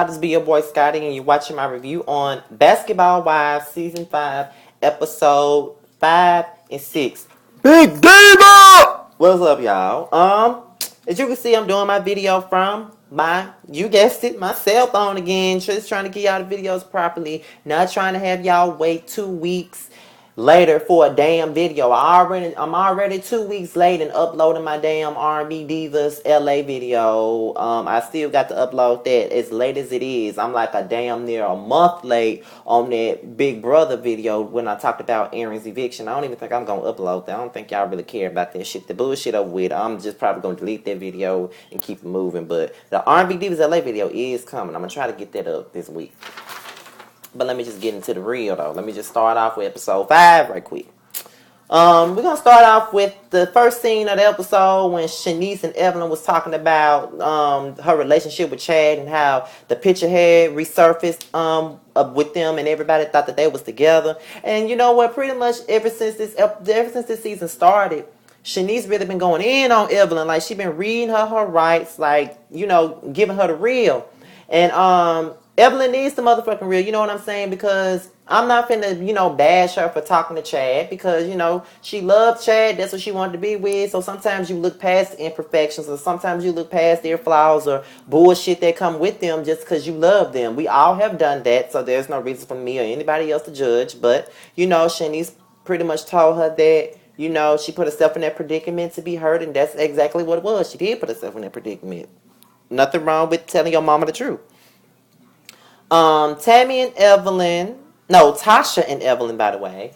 This be your boy Scotty, and you're watching my review on Basketball Wives Season 5, Episode 5 and 6. Big Diva! What's up, y'all? As you can see, I'm doing my video from you guessed it, my cell phone again. Just trying to get y'all the videos properly. Not trying to have y'all wait 2 weeks later for a damn video. I'm already 2 weeks late in uploading my damn R&B Divas LA video. I still got to upload that as late as it is. I'm like a damn near a month late on that Big Brother video when I talked about Aaron's eviction. I don't even think I'm gonna upload that. I don't think y'all really care about that shit. The bullshit over with. I'm just probably gonna delete that video and keep it moving. But the R&B Divas LA video is coming. I'm gonna try to get that up this week. But let me just get into the real though. Let me just start off with episode 5 right quick. We're gonna start off with the first scene of the episode when Shanice and Evelyn was talking about her relationship with Chad and how the picture had resurfaced with them and everybody thought that they was together. And you know what? Pretty much ever since this season started, Shanice really been going in on Evelyn. Like she been reading her rights, like giving her the real. And Evelyn needs the motherfucking real, you know what I'm saying? Because I'm not finna, bash her for talking to Chad because, she loved Chad. That's what she wanted to be with. So sometimes you look past imperfections or sometimes you look past their flaws or bullshit that come with them just because you love them. We all have done that. So there's no reason for me or anybody else to judge. But, Shanice pretty much told her that, she put herself in that predicament to be hurt. And that's exactly what it was. She did put herself in that predicament. Nothing wrong with telling your mama the truth. Tammy and Evelyn, no, Tasha and Evelyn, by the way.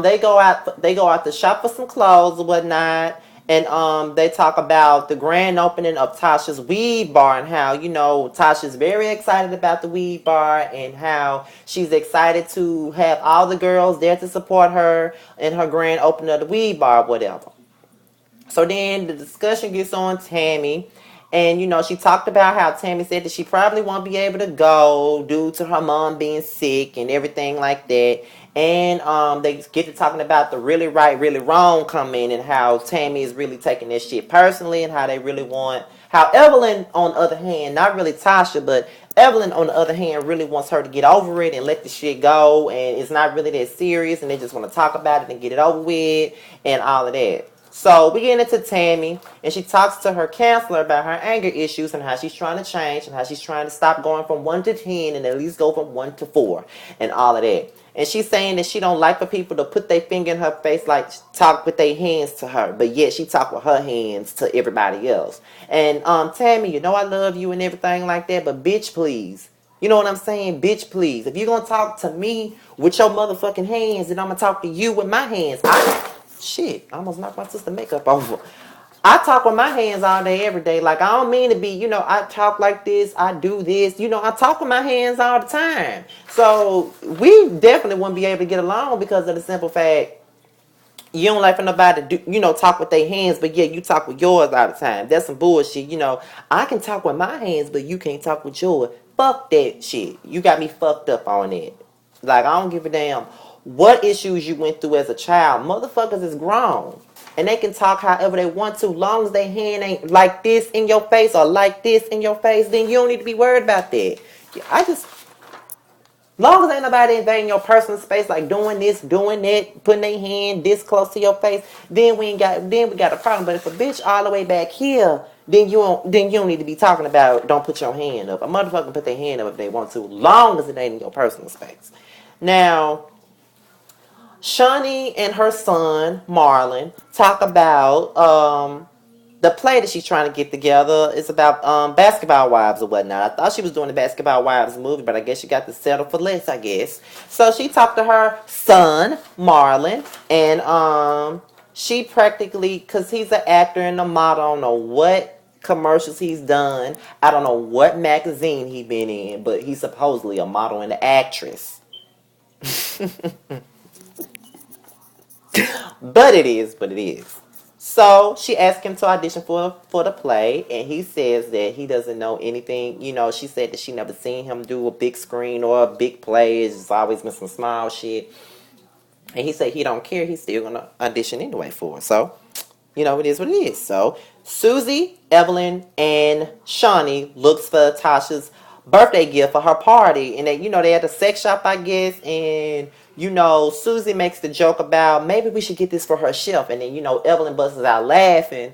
They go out to shop for some clothes or whatnot, and they talk about the grand opening of Tasha's weed bar and how Tasha's very excited about the weed bar and how she's excited to have all the girls there to support her in her grand opening of the weed bar, whatever. So then the discussion gets on Tammy. And, she talked about how Tammy said that she probably won't be able to go due to her mom being sick and everything like that. And they get to talking about the really right, really wrong coming and how Tammy is really taking this shit personally and how they really want... How Evelyn, on the other hand, not really Tasha, but Evelyn, on the other hand, really wants her to get over it and let the shit go. And it's not really that serious and they just want to talk about it and get it over with and all of that. So we get into Tammy, and she talks to her counselor about her anger issues and how she's trying to change and how she's trying to stop going from 1 to 10 and at least go from 1 to 4 and all of that. And she's saying that she don't like for people to put their finger in her face, like talk with their hands to her, but yet she talk with her hands to everybody else. And Tammy, I love you and everything like that, but bitch, please. You know what I'm saying? Bitch, please. If you're going to talk to me with your motherfucking hands, then I'm going to talk to you with my hands. Shit, I almost knocked my sister makeup over. I talk with my hands all day, every day. Like, I don't mean to be, I talk like this, I do this. I talk with my hands all the time. So, we definitely wouldn't be able to get along because of the simple fact you don't like for nobody to do, talk with their hands, but yeah, you talk with yours all the time. That's some bullshit. I can talk with my hands, but you can't talk with yours. Fuck that shit. You got me fucked up on it. Like, I don't give a damn what issues you went through as a child. Motherfuckers is grown. And they can talk however they want to. Long as their hand ain't like this in your face or like this in your face, then you don't need to be worried about that. Long as ain't nobody invading your personal space, like doing this, doing that, putting their hand this close to your face, then we got a problem. But if a bitch all the way back here, then you don't need to be talking about don't put your hand up. A motherfucker can put their hand up if they want to, long as it ain't in your personal space. Now, Shani and her son, Marlon, talk about the play that she's trying to get together. It's about Basketball Wives or whatnot. I thought she was doing the Basketball Wives movie, but I guess she got to settle for less, I guess. So she talked to her son, Marlon, and she practically, because he's an actor and a model, I don't know what commercials he's done. I don't know what magazine he been in, but he's supposedly a model and an actress. But it is. So she asked him to audition for the play, and he says that he doesn't know anything. She said that she never seen him do a big screen or a big play. It's just always been some small shit. And he said he don't care. He's still gonna audition anyway for her. So, it is what it is. So Susie, Evelyn, and Shawnee looks for Tasha's birthday gift for her party, and they had a sex shop, I guess, and Susie makes the joke about maybe we should get this for her chef, and then Evelyn busts out laughing,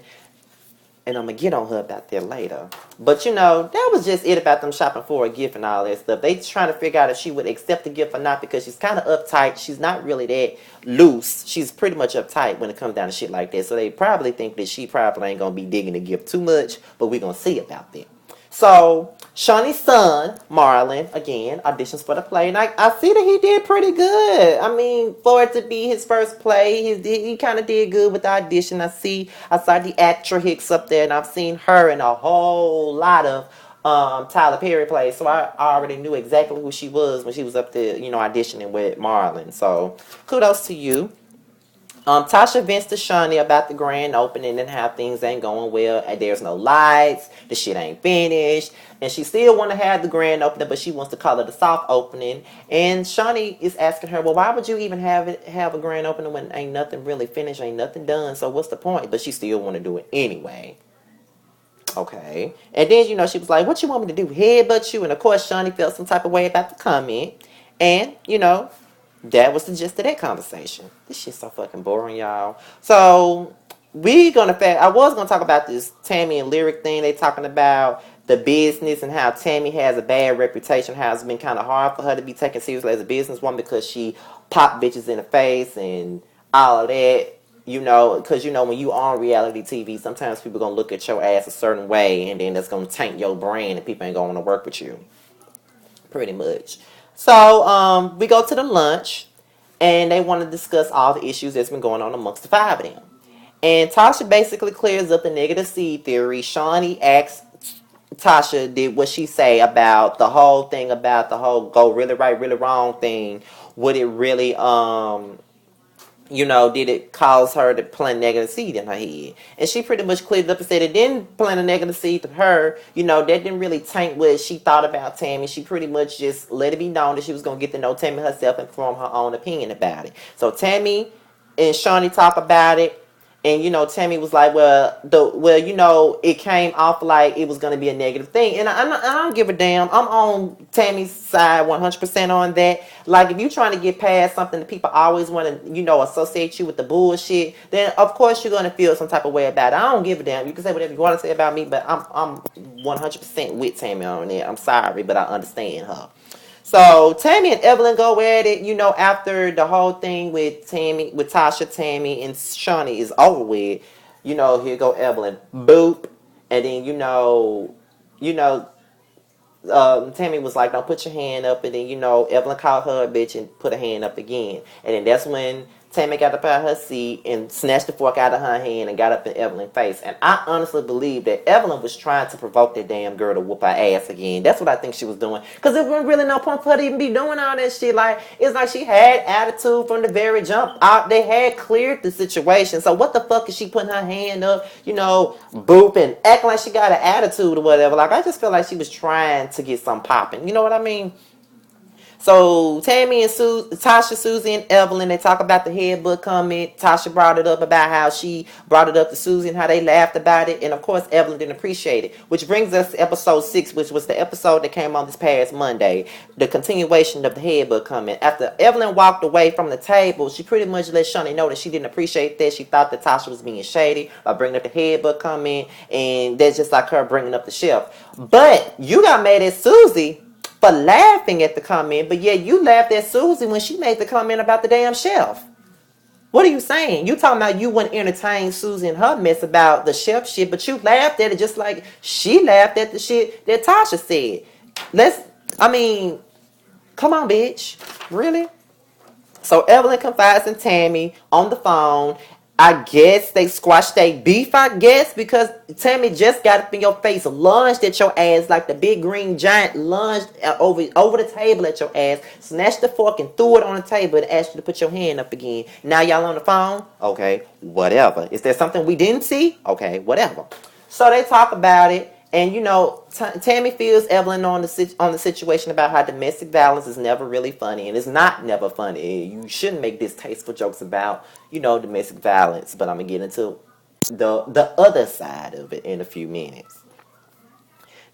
and I'm gonna get on her about that later. But that was just it about them shopping for a gift and all that stuff. They trying to figure out if she would accept the gift or not because she's kind of uptight. She's not really that loose. She's pretty much uptight when it comes down to shit like that. So they probably think that she probably ain't gonna be digging the gift too much. But we're gonna see about that. So Shawnee's son, Marlon, again, auditions for the play. And I see that he did pretty good. I mean, for it to be his first play, he kind of did good with the audition. I saw the actor Hicks up there, and I've seen her in a whole lot of Tyler Perry plays. So I already knew exactly who she was when she was up there, auditioning with Marlon. So kudos to you. Tasha vents to Shawnee about the grand opening and how things ain't going well. And there's no lights. The shit ain't finished. And she still want to have the grand opening, but she wants to call it a soft opening. And Shawnee is asking her, well, why would you even have a grand opening when ain't nothing really finished, ain't nothing done? So what's the point? But she still want to do it anyway. Okay. And then, she was like, what you want me to do? Headbutt you? And of course, Shawnee felt some type of way about the comment. And, that was the gist of that conversation. This shit's so fucking boring, y'all. So I was gonna talk about this Tammy and Lyric thing. They talking about the business and how Tammy has a bad reputation, how it's been kind of hard for her to be taken seriously as a businesswoman because she popped bitches in the face and all of that. Because when you on reality TV, sometimes people gonna look at your ass a certain way, and then that's gonna taint your brain, and people ain't gonna want to work with you. Pretty much. So we go to the lunch, and they want to discuss all the issues that's been going on amongst the five of them. And Tasha basically clears up the negative seed theory. Shawnee asks Tasha, did what she say about the whole thing, about the whole go really right, really wrong thing? Would it really did it cause her to plant a negative seed in her head? And she pretty much cleared it up and said it didn't plant a negative seed to her. That didn't really taint what she thought about Tammy. She pretty much just let it be known that she was going to get to know Tammy herself and form her own opinion about it. So Tammy and Shawnee talk about it. And Tammy was like, it came off like it was gonna be a negative thing, and I don't give a damn. I'm on Tammy's side 100% on that. Like, if you're trying to get past something that people always want to, associate you with the bullshit, then of course you're gonna feel some type of way about it. I don't give a damn. You can say whatever you want to say about me, but I'm 100% with Tammy on it. I'm sorry, but I understand her. So Tammy and Evelyn go at it, after the whole thing with Tasha, Tammy, and Shawnee is over with. Here go Evelyn, boop, and then Tammy was like, "Don't put your hand up," and then Evelyn called her a bitch and put her hand up again, and then that's when Tammy got up out of her seat and snatched the fork out of her hand and got up in Evelyn's face. And I honestly believe that Evelyn was trying to provoke that damn girl to whoop her ass again. That's what I think she was doing. Because there wasn't really no point for her to even be doing all that shit. Like, it's like she had attitude from the very jump out. They had cleared the situation. So what the fuck is she putting her hand up, booping, acting like she got an attitude or whatever? Like, I just feel like she was trying to get something popping. You know what I mean? So Tammy and Tasha, Susie, and Evelyn, they talk about the headbutt comment. Tasha brought it up about how she brought it up to Susie and how they laughed about it. And of course, Evelyn didn't appreciate it. Which brings us to episode 6, which was the episode that came on this past Monday. The continuation of the headbutt comment. After Evelyn walked away from the table, she pretty much let Shawnee know that she didn't appreciate that. She thought that Tasha was being shady by bringing up the headbutt comment. And that's just like her bringing up the chef. But you got mad at Susie for laughing at the comment, but yeah, you laughed at Susie when she made the comment about the damn chef. What are you saying? You talking about you wouldn't entertain Susie and her mess about the chef shit, but you laughed at it just like she laughed at the shit that Tasha said. Come on, bitch. Really? So Evelyn confides in Tammy on the phone. I guess they squashed their beef, because Tammy just got up in your face, lunged at your ass like the big green giant, lunged over the table at your ass, snatched the fork and threw it on the table and asked you to put your hand up again. Now y'all on the phone? Okay, whatever. Is there something we didn't see? Okay, whatever. So they talk about it. And Tammy feels Evelyn on the situation about how domestic violence is never really funny, and it's not never funny. You shouldn't make distasteful jokes about domestic violence. But I'm gonna get into the other side of it in a few minutes.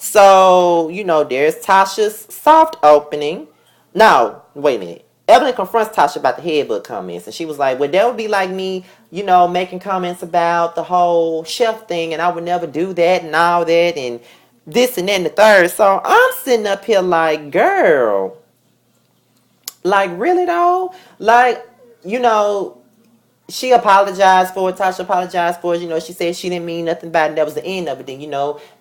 So, there's Tasha's soft opening. No, wait a minute. Evelyn confronts Tasha about the headbutt comments, and she was like, well, that would be like me, making comments about the whole chef thing, and I would never do that and all that, and this and that and the third. So I'm sitting up here like, girl, like, really though? Like, you know, she apologized for it. Tasha apologized for it. She said she didn't mean nothing bad, and that was the end of it. Then,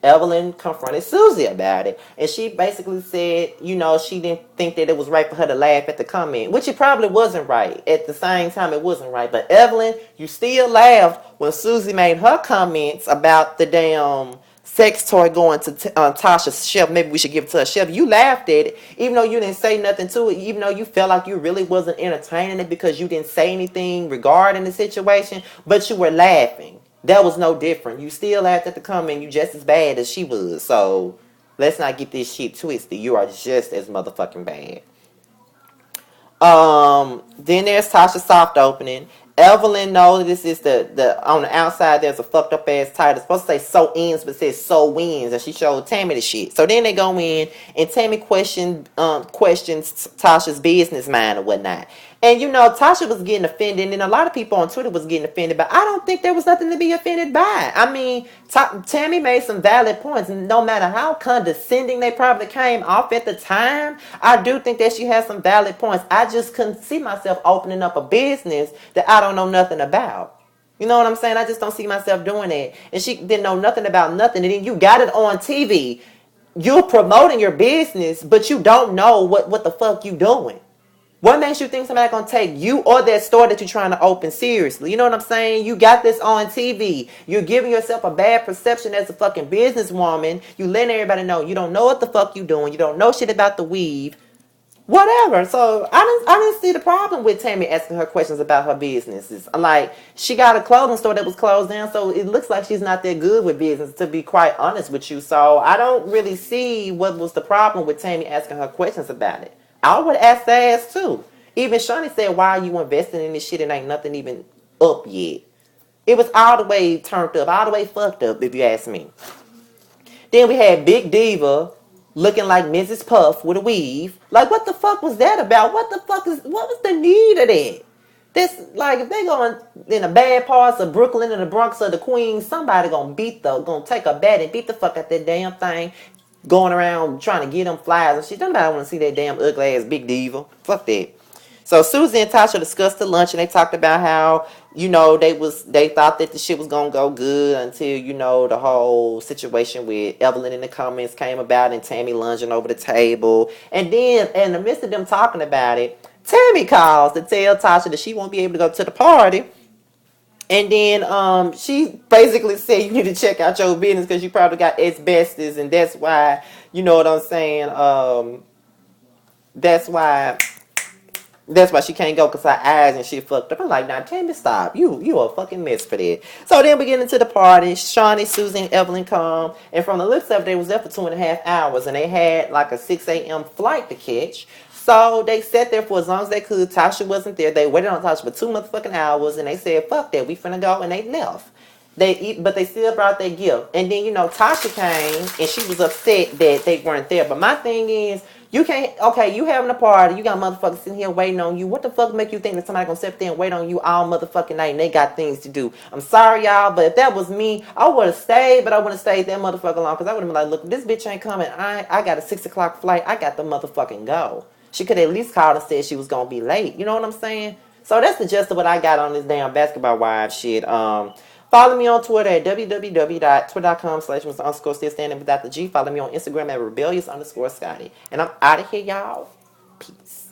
Evelyn confronted Susie about it. And she basically said, she didn't think that it was right for her to laugh at the comment, which it probably wasn't right. At the same time, it wasn't right. But Evelyn, you still laughed when Susie made her comments about the damn sex toy going to Tasha's shelf. Maybe we should give it to her shelf. You laughed at it, even though you didn't say nothing to it, even though you felt like you really wasn't entertaining it because you didn't say anything regarding the situation, but you were laughing. That was no different. You still laughed at the comment. You just as bad as she was. So let's not get this shit twisted. You are just as motherfucking bad. Then there's Tasha's soft opening. Evelyn knows this is the on the outside there's a fucked up ass title. It's supposed to say so ends, but it says so wins, and she showed Tammy the shit. So then they go in and Tammy questions Tasha's business mind or whatnot. And Tasha was getting offended, and a lot of people on Twitter was getting offended, but I don't think there was nothing to be offended by. I mean, Tammy made some valid points, and no matter how condescending they probably came off at the time, I do think that she has some valid points. I just couldn't see myself opening up a business that I don't know nothing about. You know what I'm saying? I just don't see myself doing that. And she didn't know nothing about nothing, and then you got it on TV. You're promoting your business, but you don't know what the fuck you doing. What makes you think somebody gonna take you or that store that you're trying to open seriously? You know what I'm saying? You got this on TV. You're giving yourself a bad perception as a fucking businesswoman. You letting everybody know you don't know what the fuck you doing. You don't know shit about the weave. Whatever. So I didn't see the problem with Tammy asking her questions about her businesses. Like, she got a clothing store that was closed down, so it looks like she's not that good with business, to be quite honest with you. So I don't really see what was the problem with Tammy asking her questions about it. I would ask the ass too. Even Shawnee said, why are you investing in this shit and ain't nothing even up yet? It was all the way turned up, all the way fucked up, if you ask me. Then we had Big Diva looking like Mrs. Puff with a weave. Like, what the fuck was that about? What was the need of that? This, like, if they going in the bad parts of Brooklyn and the Bronx or the Queens, somebody gonna take a bat and beat the fuck out that damn thing, going around trying to get them flies and shit. Nobody want to see that damn ugly ass Big Diva. Fuck that. So Susie and Tasha discussed the lunch, and they talked about how they thought that the shit was gonna go good until the whole situation with Evelyn in the comments came about and Tammy lunging over the table, and then in the midst of them talking about it, Tammy calls to tell Tasha that she won't be able to go to the party. And then she basically said you need to check out your business because you probably got asbestos, and that's why, you know what I'm saying, that's why she can't go because her eyes and shit fucked up. I'm like, nah, Tammy, stop. You a fucking mess for that. So then we get into the party. Shawnee, Susan, and Evelyn come. And from the looks of it, they was there for 2.5 hours. And they had like a 6 a.m. flight to catch. So they sat there for as long as they could. Tasha wasn't there. They waited on Tasha for 2 motherfucking hours. And they said, fuck that. We finna go. And they left. But they still brought their gift. And then, Tasha came. And she was upset that they weren't there. But my thing is, you can't, okay, you having a party, you got motherfuckers sitting here waiting on you. What the fuck make you think that somebody gonna sit there and wait on you all motherfucking night and they got things to do? I'm sorry, y'all, but if that was me, I would have stayed, but I wouldn't have stayed that motherfucker long because I would have been like, look, this bitch ain't coming. I got a 6 o'clock flight. I got the motherfucking go. She could at least call and said she was gonna be late. You know what I'm saying? So that's the gist of what I got on this damn Basketball Wives shit. Follow me on Twitter at www.twitter.com/Mr. still standing without the G. Follow me on Instagram at rebellious_Scotty. And I'm out of here, y'all. Peace.